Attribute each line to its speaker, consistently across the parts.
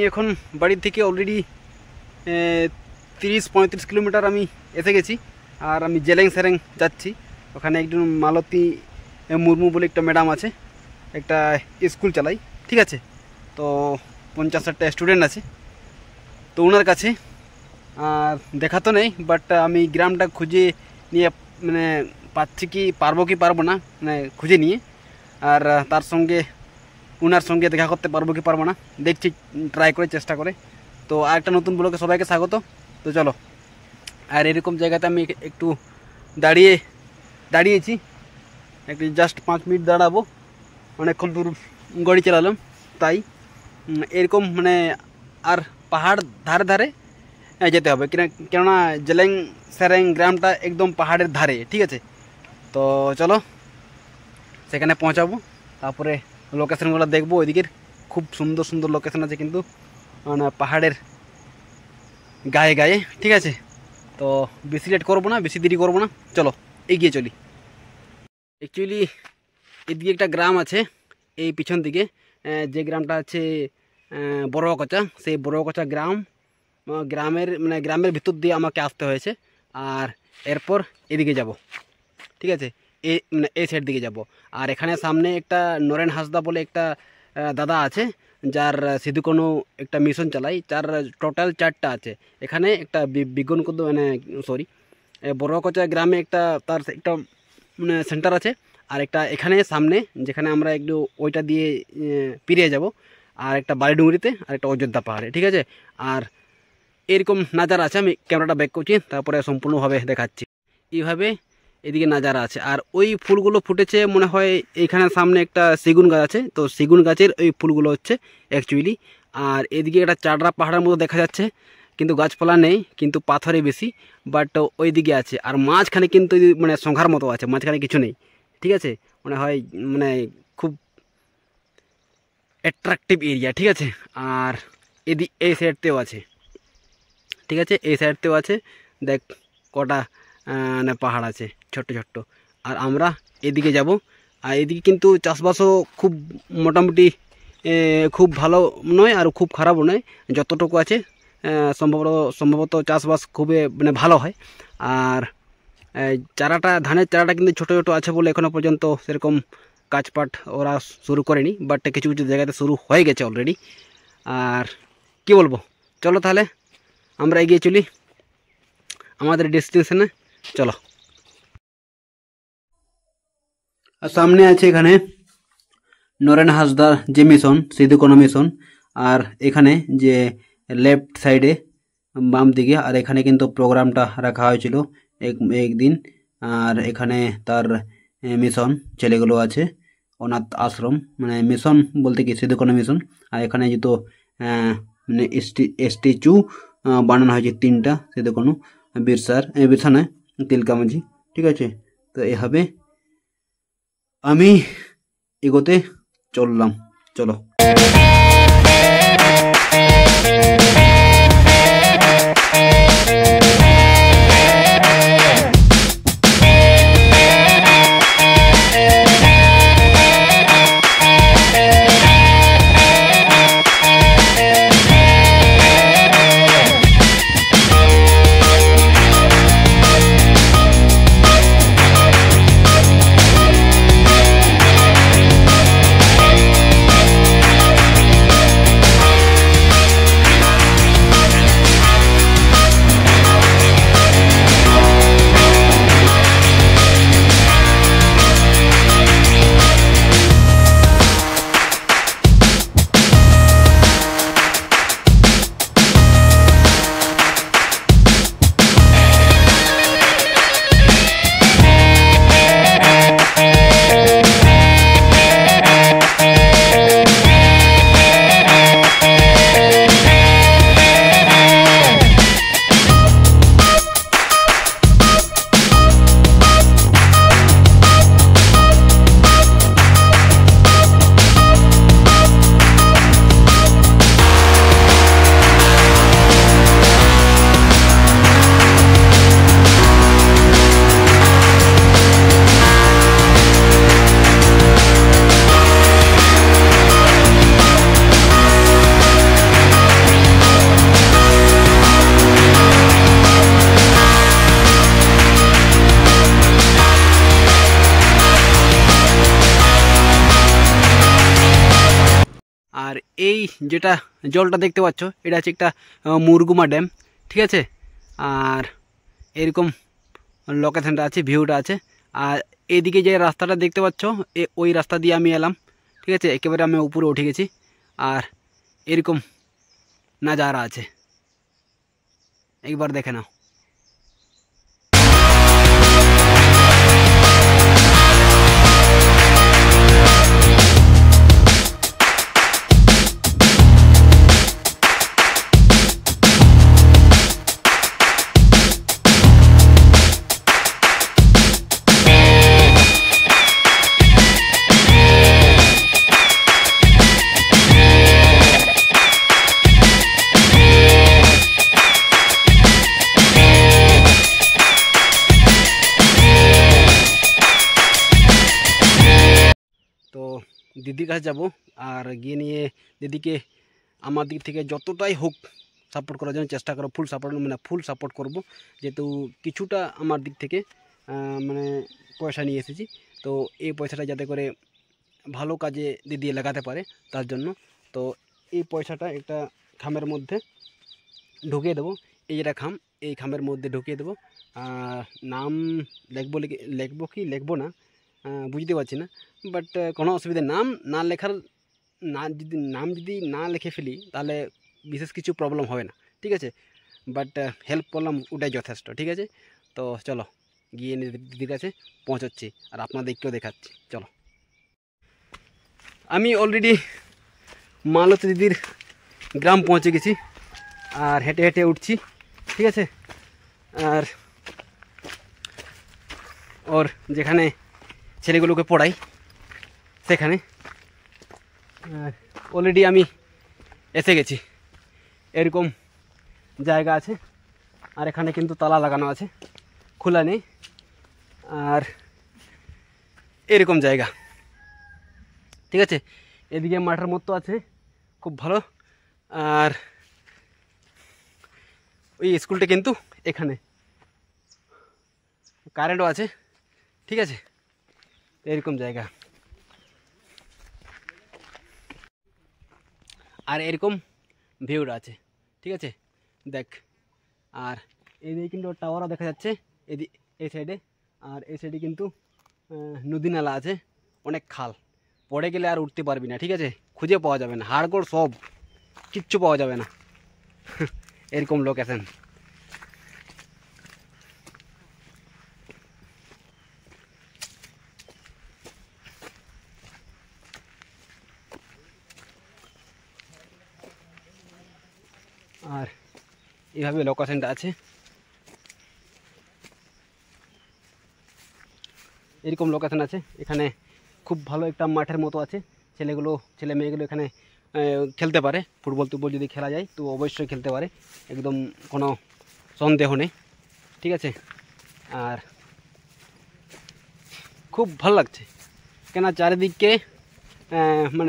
Speaker 1: এখন বাড়ি থেকে অলরেডি 30-35 কিলোমিটার আমি এসে গেছি। আর আমি জেলেং সেরেং যাচ্ছি। ওখানে একজন মালতী মুর্মু বলে একটা ম্যাডাম আছে, একটা স্কুল চালাই, ঠিক আছে। তো 50-60টা স্টুডেন্ট আছে, তো ওনার কাছে আর দেখা তো নেই, বাট আমি গ্রামটা খুঁজে নিয়ে মানে পাচ্ছি কি পারবো না, মানে খুঁজে নিয়ে আর তার সঙ্গে ওনার সঙ্গে দেখা করতে পারবো কি পারবো না দেখছি, ট্রাই করে চেষ্টা করে। তো আর একটা নতুন ব্লগে সবাইকে স্বাগত। তো চলো, আর এরকম জায়গাতে আমি একটু দাঁড়িয়েছি, একটু জাস্ট 5 মিনিট দাঁড়াবো, অনেকক্ষণ দূর গাড়ি চালালাম, তাই এরকম মানে আর পাহাড় ধারে ধারে যেতে হবে, কেননা জেলেং সেরেং গ্রামটা একদম পাহাড়ের ধারে, ঠিক আছে। তো চলো সেখানে পৌঁছাবো, তারপরে লোকেশনগুলো দেখবো। ওইদিকের খুব সুন্দর সুন্দর লোকেশন আছে কিন্তু মানে পাহাড়ের গায়ে, ঠিক আছে। তো বেশি লেট করবো না, বেশি দেরি করবো না, চলো এগিয়ে চলি। অ্যাকচুয়ালি এদিকে একটা গ্রাম আছে, এই পিছন দিকে যে গ্রামটা আছে বড়কচা, সেই বড়কচা গ্রামের ভিতর দিয়ে আমাকে আসতে হয়েছে। আর এরপর এদিকে যাব, ঠিক আছে, এই সাইড দিকে যাব। আর এখানে সামনে একটা নরেন হাসদা বলে একটা দাদা আছে, যার সিধু কোনো একটা মিশন চালাই, যার টোটাল 4টা আছে। এখানে একটা বিজ্ঞানকুদ বড়কচা গ্রামে একটা তার একটা মানে সেন্টার আছে, আর একটা এখানে সামনে যেখানে আমরা একটু ওইটা দিয়ে পেরিয়ে যাব, আর একটা বালিডুঙ্গরিতে, আর একটা অযোধ্যা পাহাড়ে, ঠিক আছে। আর এরকম নাজারা আছে, আমি ক্যামেরাটা ব্যাক করছি, তারপরে সম্পূর্ণভাবে দেখাচ্ছি। এইভাবে এদিকে নাজারা আছে। আর ওই ফুলগুলো ফুটেছে মনে হয় এইখানে সামনে একটা সেগুন গাছ আছে, তো সেগুন গাছের ওই ফুলগুলো হচ্ছে অ্যাকচুয়ালি। আর এদিকে একটা চাডরা পাহাড়ের মতো দেখা যাচ্ছে, কিন্তু গাছপালা নেই, কিন্তু পাথরে বেশি, বাট ওই দিকে আছে। আর মাঝখানে কিন্তু মানে সংঘার মতো আছে, মাঝখানে কিছু নেই, ঠিক আছে। মনে হয় মানে খুব অ্যাট্রাকটিভ এরিয়া, ঠিক আছে। আর এই সাইডতেও আছে, ঠিক আছে, এই সাইডতেও আছে। দেখ কটা মানে পাহাড় আছে ছোট্ট ছোট্ট। আর আমরা এদিকে যাব। আর এদিকে কিন্তু চাষবাসও খুব মোটামুটি খুব ভালো নয় আর খুব খারাপও নয়, যতটুকু আছে সম্ভবত চাষবাস খুবই মানে ভালো হয়। আর ধানের চারাটা কিন্তু ছোটো ছোটো আছে বলে এখনও পর্যন্ত সেরকম কাজপাট ওরা শুরু করেনি, বাট কিছু কিছু জায়গাতে শুরু হয়ে গেছে অলরেডি। আর কি বলবো, চলো তাহলে আমরা এগিয়ে চলি আমাদের ডেস্টিনেশনে, চলো। আর সামনে আছে এখানে নরেন হাসদার যে মিশন, সিধু কোনো মিশন। আর এখানে যে লেফট সাইডে বাম দিকে, আর এখানে কিন্তু প্রোগ্রামটা রাখা হয়েছিল একদিন। আর এখানে তার মিশন ছেলেগুলো আছে, অনাথ আশ্রম, মানে মিশন বলতে কি সিধু কোনো মিশন। আর এখানে যেহেতু মানে স্ট্যাচু বানানো হয়েছে 3টা সিধু কোনো, বিরসা নয়, তিলকা মাঝি, ঠিক আছে। তো এভাবে আমি এগোতে চললাম, চলো। এই যেটা জলটা দেখতে পাচ্ছ এটা হচ্ছে একটা মুরগুমা ড্যাম, ঠিক আছে। আর এরকম লোকেশনটা আছে, ভিউটা আছে। আর এদিকে যে রাস্তাটা দেখতে পাচ্ছ ওই রাস্তা দিয়ে আমি এলাম, ঠিক আছে। একেবারে আমি উপরে উঠে গেছি আর এরকম নাজারা আছে, একবার দেখে নাও। তো দিদির কাছে যাব আর গিয়ে নিয়ে দিদিকে আমার দিক থেকে যতটাই হোক সাপোর্ট করার জন্য চেষ্টা করব, ফুল সাপোর্ট করব। যেহেতু কিছুটা আমার দিক থেকে মানে পয়সা নিয়ে এসেছি, তো এই পয়সাটা যাতে করে ভালো কাজে দিদি লাগাতে পারে তার জন্য। তো এই পয়সাটা একটা খামের মধ্যে ঢুকিয়ে দেবো। এই যেটা খাম, এই খামের মধ্যে ঢুকিয়ে দেবো। নাম লিখবো কি লিখবো না বুঝতে পারছি না, বাট কোনো অসুবিধা নাম না লেখার নাম যদি না লিখে ফেলি তাহলে বিশেষ কিছু প্রবলেম হবে না, ঠিক আছে। বাট হেল্প করলাম ওটাই যথেষ্ট, ঠিক আছে। তো চলো গিয়ে দিদির কাছে পৌঁছাচ্ছি আর আপনাদেরকেও দেখাচ্ছি, চলো। আমি অলরেডি মালতী দিদির গ্রাম পৌঁছে গেছি আর হেঁটে হেঁটে উঠছি, ঠিক আছে। আর ওর যেখানে ছেলেগুলোকে পড়াই সেখানে অলরেডি আমি এসে গেছি। এরকম জায়গা আছে আর এখানে কিন্তু তালা লাগানো আছে, খোলা নেই। আর এরকম জায়গা, ঠিক আছে। এদিকে মাঠের মতো আছে, খুব ভালো। আর ওই স্কুলটা কিন্তু এখানে, কারেন্টও আছে, ঠিক আছে। এরকম জায়গা আর এরকম ভিউটা আছে, ঠিক আছে, দেখ। আর এইদিকে কিন্তু টাওয়ারও দেখা যাচ্ছে এই সাইডে। আর এই সাইডে কিন্তু নদী নালা আছে, অনেক খাল, পড়ে গেলে আর উঠতে পারবি না, ঠিক আছে। খুঁজে পাওয়া যাবে না, হাড়গোড় সব কিচ্ছু পাওয়া যাবে না। এরকম লোকেশন। আর এইভাবে লোকেশনটা আছে, এরকম লোকেশন আছে। এখানে খুব ভালো একটা মাঠের মতো আছে, ছেলে মেয়েগুলো এখানে খেলতে পারে। ফুটবল যদি খেলা যায় তো অবশ্যই খেলতে পারে, একদম কোনো সন্দেহ নেই, ঠিক আছে। আর খুব ভালো লাগছে কেন চারিদিকে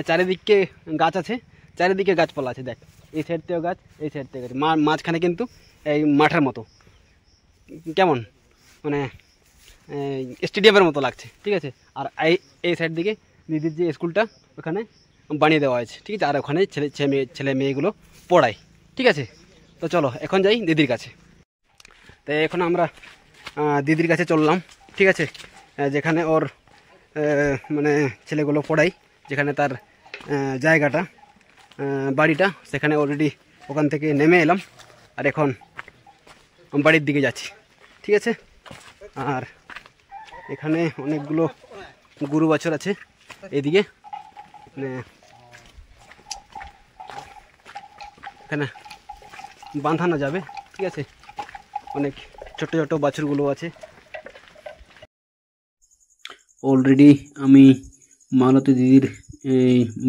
Speaker 1: চারিদিকে গাছ আছে, চারিদিকে গাছপালা আছে। দেখ এই সাইড থেকেও গাছ, এই সাইড থেকে গাছ, মাঝখানে কিন্তু এই মাঠের মতো কেমন মানে স্টেডিয়ামের মতো লাগছে, ঠিক আছে। আর এই সাইড দিকে দিদির যে স্কুলটা ওখানে বানিয়ে দেওয়া আছে, ঠিক আছে। আর ওখানে ছেলে মেয়েগুলো পড়ায়, ঠিক আছে। তো চলো এখন যাই দিদির কাছে। তো এখন আমরা দিদির কাছে চললাম, ঠিক আছে। যেখানে ওর ছেলেগুলো পড়াই, যেখানে তার জায়গাটা বাড়িটা, সেখানে অলরেডি ওখান থেকে নেমে এলাম আর এখন বাড়ির দিকে যাচ্ছি, ঠিক আছে। আর এখানে অনেকগুলো গরু বাছুর আছে, এদিকে এখানে বাঁধানো যাবে, ঠিক আছে। অনেক ছোট ছোট বাছুরগুলো আছে। অলরেডি আমি মালতী দিদির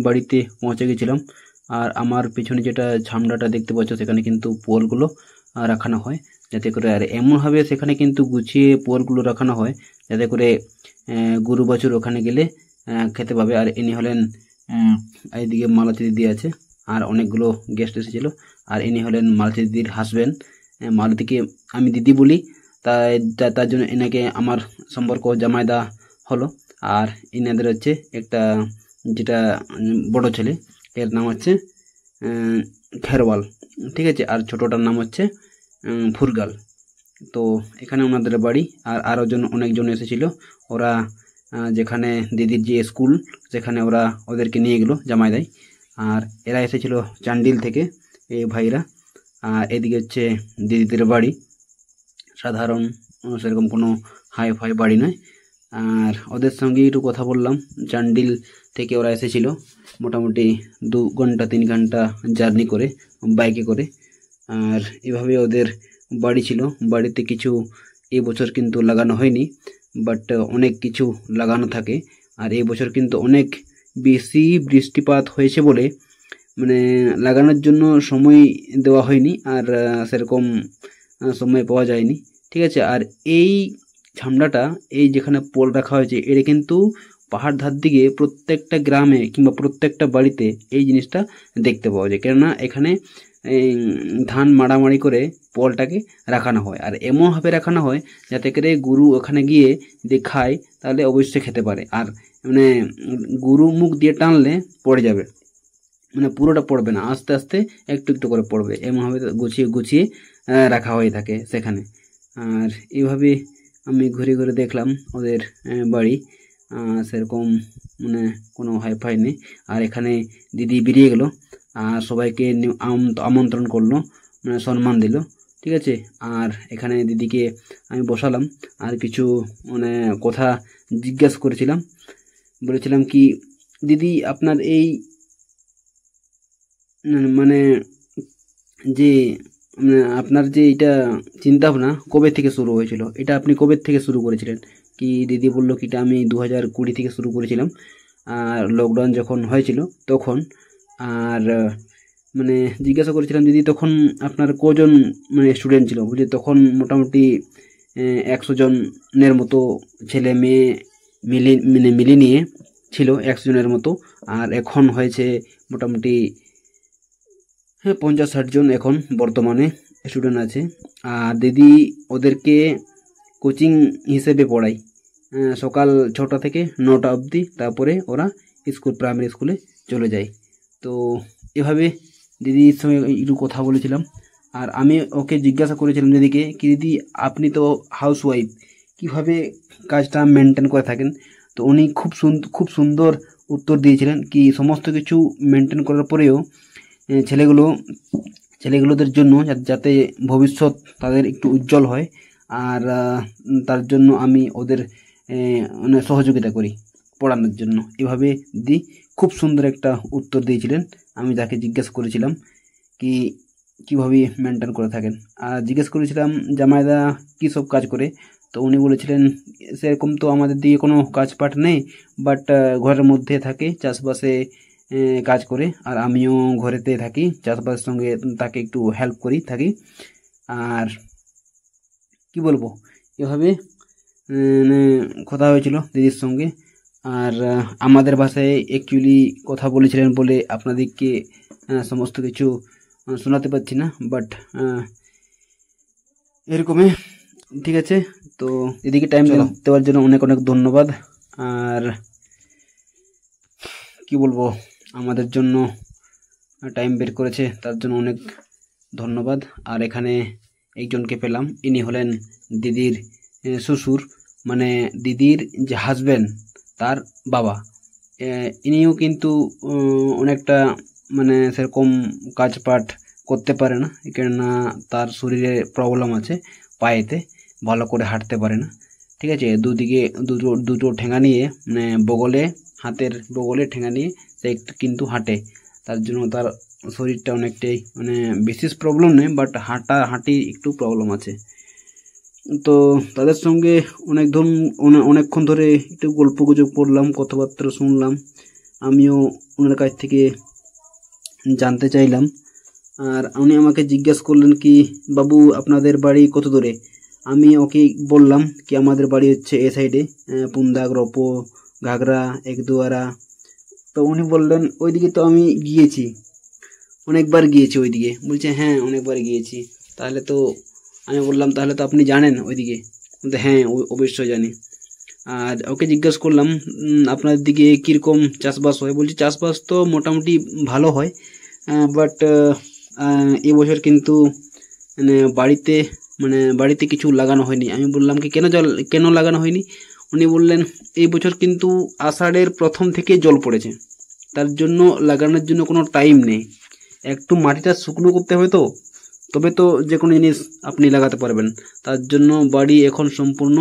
Speaker 1: বাড়িতে পৌঁছে গেছিলাম। আর আমার পিছনে যেটা ঝামড়াটা দেখতে পাচ্ছ সেখানে কিন্তু পোলগুলো রাখানো হয়, যাতে করে আর এমনভাবে সেখানে কিন্তু গুছিয়ে পোলগুলো রাখানো হয় যাতে করে গরু বাছুর ওখানে গেলে খেতে পাবে। আর ইনি হলেন এইদিকে মালতী দিদি আছে আর অনেকগুলো গেস্ট এসেছিলো। আর ইনি হলেন মালতী দিদির হাজব্যান্ড। মালতীকে আমি দিদি বলি, তার জন্য এনাকে আমার সম্পর্ক জামাইদা হলো। আর ইনাদের হচ্ছে একটা যেটা বড় ছেলে, এর নাম হচ্ছে খেরওয়াল, ঠিক আছে। আর ছোটোটার নাম হচ্ছে ফুরগাল। তো এখানে ওনাদের বাড়ি। আর আরও অনেকজন এসেছিল। ওরা যেখানে দিদির যে স্কুল সেখানে ওরা ওদেরকে নিয়ে গেলো জামাইদাই। আর এরা এসেছিল চান্ডিল থেকে এই ভাইরা। আর এদিকে হচ্ছে দিদিদের বাড়ি, সাধারণ সেরকম কোনো হাই ফাই বাড়ি নয়। আর ওদের সঙ্গে একটু কথা বললাম। চান্ডিল থেকে ওরা এসেছিল মোটামুটি 2 ঘন্টা 3 ঘন্টা জার্নি করে বাইকে করে। আর এভাবে ওদের বাড়ি ছিল। বাড়িতে কিছু এই বছর কিন্তু লাগানো হয়নি, বাট অনেক কিছু লাগানো থাকে। আর এই বছর কিন্তু অনেক বেশি বৃষ্টিপাত হয়েছে বলে মানে লাগানোর জন্য সময় দেওয়া হয়নি, আর সেরকম সময় পাওয়া যায়নি, ঠিক আছে। আর এই ঝামড়াটা, এই যেখানে পোল রাখা হয়েছে, এটা কিন্তু পাহাড় ধার দিকে প্রত্যেকটা গ্রামে কিংবা প্রত্যেকটা বাড়িতে এই জিনিসটা দেখতে পাওয়া যায়। কেননা এখানে ধান মাড়ামাড়ি করে পোলটাকে রাখানো হয়। আর এমনভাবে রাখানো হয় যাতে করে গরু ওখানে গিয়ে যদি খায় তাহলে অবশ্যই খেতে পারে। আর মানে গরু মুখ দিয়ে টানলে পড়ে যাবে, মানে পুরোটা পড়বে না, আস্তে আস্তে একটু একটু করে পড়বে। এমনভাবে গুছিয়ে গুছিয়ে রাখা হয়ে থাকে সেখানে। আর এইভাবে আমি ঘুরে ঘুরে দেখলাম ওদের বাড়ি। সেরকম মানে কোনো হাইফাই নেই। আর এখানে দিদি বেরিয়ে গেল আর সবাইকে আমন্ত্রণ করলো, মানে সম্মান দিল, ঠিক আছে। আর এখানে দিদিকে আমি বসালাম আর কিছু মানে কথা জিজ্ঞেস করেছিলাম। বলেছিলাম কি দিদি আপনার এই মানে যে আপনার যে এটা চিন্তাভাবনা কবে থেকে শুরু হয়েছিল, এটা আপনি কবে থেকে শুরু করেছিলেন? কি দিদি বললো কি এটা আমি 2020 থেকে শুরু করেছিলাম, আর লকডাউন যখন হয়েছিল তখন। আর মানে জিজ্ঞাসা করেছিলাম দিদি তখন আপনার কজন মানে স্টুডেন্ট ছিল? বুঝলি তখন মোটামুটি 100 জনের মতো ছেলে মেয়ে মিলিয়ে নিয়ে ছিল 100 জনের মতো। আর এখন হয়েছে মোটামুটি 50-60 জন এখন বর্তমানে স্টুডেন্ট আছে। আর দিদি ওদেরকে কোচিং হিসেবে পড়াই, সকাল 6টা থেকে 9টা অবধি, তারপরে ওরা প্রাইমারি স্কুলে চলে যায়। তো এভাবে দিদির সঙ্গে একটু কথা বলেছিলাম। আর আমি ওকে জিজ্ঞাসা করেছিলাম দিদিকে কি দিদি আপনি তো হাউস ওয়াইফ, কীভাবে কাজটা মেনটেন করে থাকেন? তো উনি খুব সুন্দর উত্তর দিয়েছিলেন কি সমস্ত কিছু মেনটেন করার পরেও ছেলেগুলোদের জন্য যাতে ভবিষ্যৎ তাদের একটু উজ্জ্বল হয়, আর তার জন্য আমি ওদের মানে সহযোগিতা করি পড়ানোর জন্য। এভাবে দিদি খুব সুন্দর একটা উত্তর দিয়েছিলেন। আমি তাকে জিজ্ঞেস করেছিলাম কি কীভাবে মেনটেন করে থাকেন। আর জিজ্ঞেস করেছিলাম জামাইদা কী সব কাজ করে। তো উনি বলেছিলেন সেরকম তো আমাদের দিকে কোনো কাজ পাঠ নেই, বাট ঘরের মধ্যে থাকে, চাষবাসে কাজ করে। আর আমিও ঘরেতে থাকি, চাষবাসের সঙ্গে তাকে একটু হেল্প করি থাকি। আর কি বলবো, এভাবে কথা হয়েছিল দিদির সঙ্গে। আর আমাদের ভাষায় অ্যাকচুয়ালি কথা বলেছিলেন বলে আপনাদেরকে সমস্ত কিছু শোনাতে পারছি না, বাট এরকমই, ঠিক আছে। তো দিদিকে টাইম দেওয়ার জন্য অনেক অনেক ধন্যবাদ। আর কি বলবো, আমাদের জন্য টাইম বের করেছে তার জন্য অনেক ধন্যবাদ। আর এখানে একজনকে পেলাম, ইনি হলেন দিদির শ্বশুর, মানে দিদির যে হাজব্যান্ড তার বাবা। ইনিও কিন্তু অনেকটা মানে সেরকম কাজপাট করতে পারে না, কেননা তার শরীরে প্রবলেম আছে, পায়েতে ভালো করে হাঁটতে পারে না, ঠিক আছে। দুদিকে দুটো ঠেঙা নিয়ে মানে হাতের বগলে ঠেঙা নিয়ে সে কিন্তু হাঁটে। তার জন্য তার শরীরটা অনেকটাই মানে বিশেষ প্রবলেম নেই, বাট হাঁটি একটু প্রবলেম আছে। তো তাদের সঙ্গে অনেকক্ষণ ধরে একটু গল্প গুজব করলাম, কথাবার্তা শুনলাম। আমিও ওনার কাছ থেকে জানতে চাইলাম। আর উনি আমাকে জিজ্ঞাসা করলেন কি বাবু আপনাদের বাড়ি কত দূরে? আমি ওকে বললাম কি আমাদের বাড়ি হচ্ছে এ সাইডে, পুন্দা, গ্রপো, ঘাগরা, একদুয়ারা। তো উনি বললেন ওইদিকে তো আমি গিয়েছি, অনেকবার গিয়েছি ওইদিকে। বলছে হ্যাঁ অনেকবার গিয়েছি। তাহলে তো আমি বললাম তাহলে তো আপনি জানেন ওইদিকে? হ্যাঁ অবশ্যই জানি। আর ওকে জিজ্ঞাসা করলাম আপনাদের দিকে কীরকম চাষবাস হয়। বলছি চাষবাস তো মোটামুটি ভালো হয়, বাট এবছর কিন্তু বাড়িতে কিছু লাগানো হয়নি। আমি বললাম কি কেন লাগানো হয়নি। উনি বললেন এই বছর কিন্তু আষাঢ়ের প্রথম থেকে জল পড়েছে, তার জন্য লাগানোর জন্য কোনো টাইম নেই। একটু মাটিটা শুকনো করতে হবে, তবে তো যে কোনো জিনিস আপনি লাগাতে পারবেন। তার জন্য বাড়ি এখন সম্পূর্ণ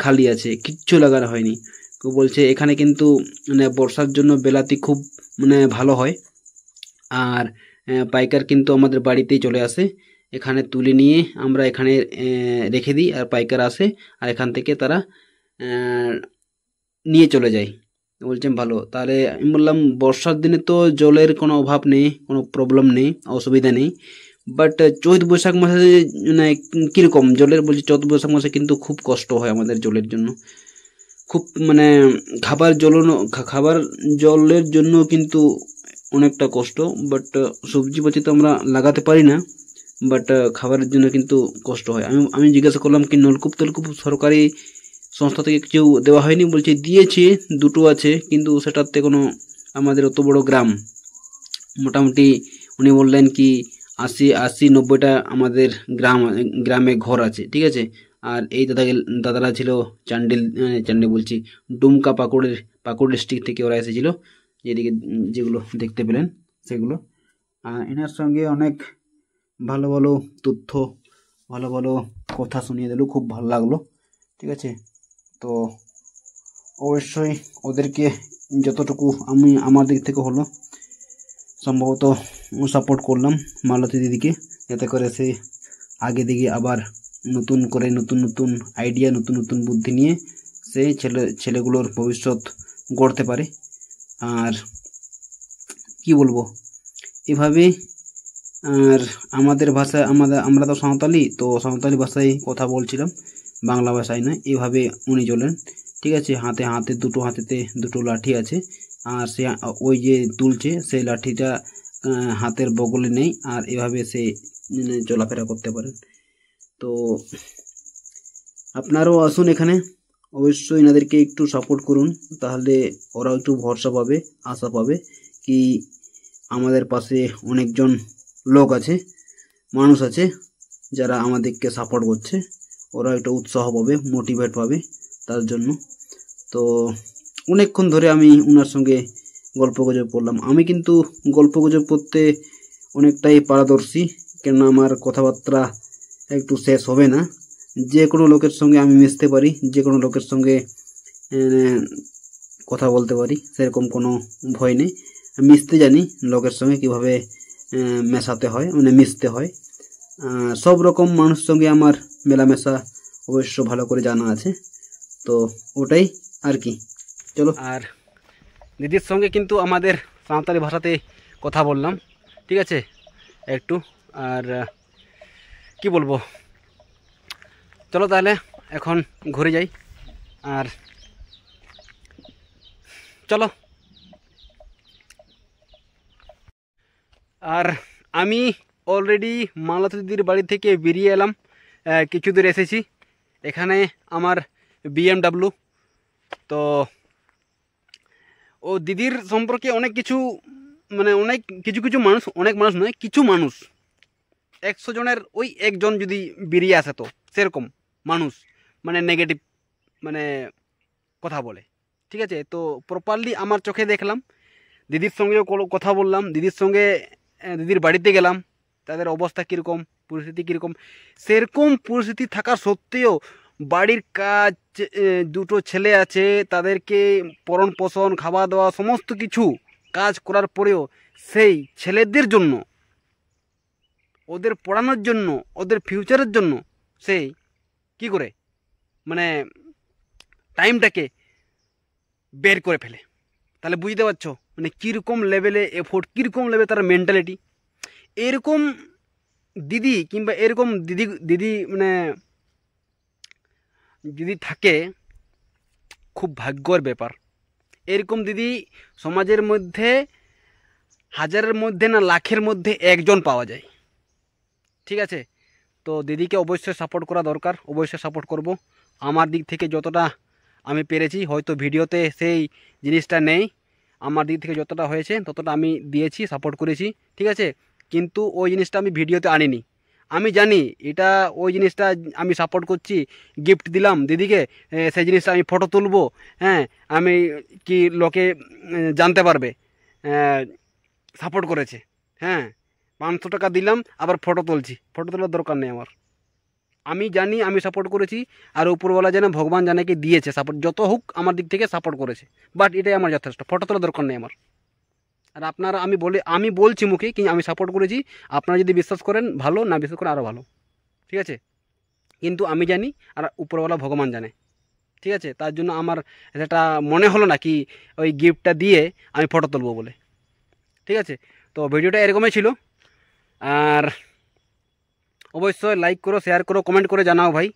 Speaker 1: খালি আছে, কিচ্ছু লাগানো হয়নি। তো বলছে এখানে কিন্তু বর্ষার জন্য বেলাতি খুব ভালো হয়, আর পাইকার কিন্তু আমাদের বাড়িতেই চলে আসে। এখানে তুলে নিয়ে আমরা এখানে রেখে দিই, আর পাইকার আসে আর এখান থেকে তারা নিয়ে চলে যায়। বলছেন ভালো। তাহলে আমি বললাম বর্ষার দিনে তো জলের কোনো অভাব নেই, কোনো প্রবলেম নেই, অসুবিধা নেই। বাট চৈত বৈশাখ মাসে কীরকম জলের, বলছি চৈত বৈশাখ মাসে কিন্তু খুব কষ্ট হয় আমাদের জলের জন্য, খুব খাবার জলের জন্য কিন্তু অনেকটা কষ্ট। বাট সবজিপাতি তো আমরা লাগাতে পারি না, বাট খাবারের জন্য কিন্তু কষ্ট হয়। আমি জিজ্ঞাসা করলাম কি নলকূপ সরকারি সংস্থা থেকে কিছু দেওয়া হয়নি। বলছে দিয়েছে, দুটো আছে, কিন্তু সেটাতে কোনো আমাদের অত বড় গ্রাম, মোটামুটি উনি বললেন কি 80-90টা আমাদের গ্রামে ঘর আছে, ঠিক আছে। আর এই দাদারা ছিল চান্ডিল বলছি ডুমকা পাকুড় ডিস্ট্রিক্ট থেকে ওরা এসেছিল, যেদিকে যেগুলো দেখতে পেলেন সেগুলো। এনার সঙ্গে অনেক ভালো ভালো তথ্য, ভালো ভালো কথা শুনিয়ে দিল, খুব ভালো লাগলো, ঠিক আছে। তো অবশ্যই ওদেরকে যতটুকু আমার দিক থেকে হলো সম্ভবত সাপোর্ট করলাম মালতী দিদিকে, যাতে করে সে আগে দিকে আবার নতুন আইডিয়া, নতুন বুদ্ধি নিয়ে সে ছেলেগুলোর ভবিষ্যৎ গড়তে পারে। আর কি বলবো, এভাবে। আর আমাদের ভাষায় আমরা তো সাঁওতালি ভাষায় কথা বলছিলাম, বাংলা ভাষায় না। এভাবে উনি চলেন, ঠিক আছে। হাতেতে দুটো লাঠি আছে, আর সে ওই যে তুলছে সেই লাঠিটা হাতের বগলে নেই, আর এভাবে সে চলাফেরা করতে পারেন। তো আপনারাও আসুন এখানে, অবশ্যই এনাদেরকে একটু সাপোর্ট করুন, তাহলে ওরাও একটু ভরসা পাবে, আশা পাবে কি আমাদের পাশে অনেকজন লোক আছে, মানুষ আছে যারা আমাদেরকে সাপোর্ট করছে। ওরা একটা উৎসাহ পাবে, মোটিভেট পাবে তার জন্য। তো অনেকক্ষণ ধরে আমি ওনার সঙ্গে গল্পগুজব করলাম। আমি কিন্তু গল্পগুজব করতে অনেকটাই পারদর্শী, কেননা আমার কথাবার্তা একটু শেষ হবে না। যে কোনো লোকের সঙ্গে আমি মিশতে পারি, যে কোনো লোকের সঙ্গে কথা বলতে পারি, সেরকম কোনো ভয় নেই। মিশতে জানি লোকের সঙ্গে কীভাবে মেশাতে হয়, মিশতে হয়। সব রকম মানুষের সঙ্গে আমার মেলামেশা অবশ্য ভালো করে জানা আছে। তো ওটাই আর কি। চলো। আর দিদির সঙ্গে কিন্তু আমাদের সাঁওতালি ভাষাতে কথা বললাম, ঠিক আছে একটু। আর কি বলবো, চলো তাহলে এখন ঘুরে যাই। আর চলো। আর আমি অলরেডি মালতী দিদির বাড়ি থেকে বেরিয়ে এলাম, কিছু দূর এসেছি। এখানে আমার BMW। তো ও দিদির সম্পর্কে অনেক কিছু কিছু মানুষ, অনেক মানুষ নয়, কিছু মানুষ 100 জনের ওই একজন যদি বেরিয়ে আসে, তো সেরকম মানুষ নেগেটিভ কথা বলে, ঠিক আছে। তো প্রপারলি আমার চোখে দেখলাম, দিদির সঙ্গেও কথা বললাম, দিদির বাড়িতে গেলাম, তাদের অবস্থা কীরকম, পরিস্থিতি কীরকম। সেরকম পরিস্থিতি থাকা সত্ত্বেও বাড়ির কাজ, দুটো ছেলে আছে, তাদেরকে পরণ পোষণ, খাওয়া দাওয়া সমস্ত কিছু কাজ করার পরেও সেই ছেলেদের জন্য, ওদের পড়ানোর জন্য, ওদের ফিউচারের জন্য সেই কি করে টাইমটাকে বের করে ফেলে। তাহলে বুঝতে পারছো কীরকম লেভেলে এফোর্ট, কীরকম লেভেলে তার মেন্টালিটি। এরকম দিদি কিংবা এরকম দিদি দিদি থাকে, খুব ভাগ্যের ব্যাপার। এরকম দিদি সমাজের মধ্যে হাজারের মধ্যে না লাখের মধ্যে একজন পাওয়া যায়, ঠিক আছে। তো দিদিকে অবশ্যই সাপোর্ট করা দরকার, অবশ্যই সাপোর্ট করব। আমার দিক থেকে যতটা আমি পেরেছি। হয়তো ভিডিওতে সেই জিনিসটা নেই, আমার দিক থেকে যতটা হয়েছে ততটা আমি দিয়েছি, সাপোর্ট করেছি, ঠিক আছে। কিন্তু ওই জিনিসটা আমি ভিডিওতে আনিনি। আমি জানি এটা ওই জিনিসটা আমি সাপোর্ট করছি, গিফট দিলাম দিদিকে, সেই জিনিসটা আমি ফটো তুলবো, হ্যাঁ, আমি কি লোকে জানতে পারবে সাপোর্ট করেছে, হ্যাঁ। 500 টাকা দিলাম, আবার ফটো তুলছি, ফটো তোলার দরকার নেই আমার। আমি জানি আমি সাপোর্ট করেছি, আর উপরওয়ালা জানে, ভগবান জানে কি দিয়েছে সাপোর্ট, যত হোক আমার দিক থেকে সাপোর্ট করেছে, বাট এটাই আমার যথেষ্ট, ফটো তোলার দরকার নেই আমার। আর আপনারা, আমি বলছি মুখে কি আমি সাপোর্ট করেছি, আপনারা যদি বিশ্বাস করেন ভালো, না বিশ্বাস করেন আরও ভালো, ঠিক আছে। কিন্তু আমি জানি, আর উপরওয়ালা ভগবান জানে, ঠিক আছে। তার জন্য আমার সেটা মনে হলো না কি ওই গিফটটা দিয়ে আমি ফটো তুলবো বলে, ঠিক আছে। তো ভিডিওটা এরকমই ছিল। আর অবশ্যই লাইক করো, শেয়ার করো, কমেন্ট করে জানাও ভাই।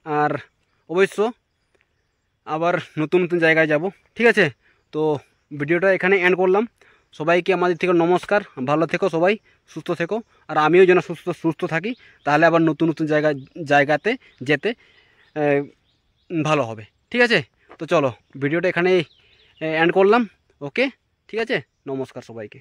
Speaker 1: আর অবশ্য আবার নতুন নতুন জায়গায় যাব, ঠিক আছে। তো ভিডিওটা এখানে এন্ড করলাম। সবাইকে আমাদের থেকে নমস্কার, ভালো থেকো সবাই, সুস্থ থেকো। আর আমিও যেন সুস্থ থাকি, তাহলে আবার নতুন নতুন জায়গাতে যেতে ভালো হবে, ঠিক আছে। তো চলো ভিডিওটা এখানেই এন্ড করলাম। ওকে, ঠিক আছে, নমস্কার সবাইকে।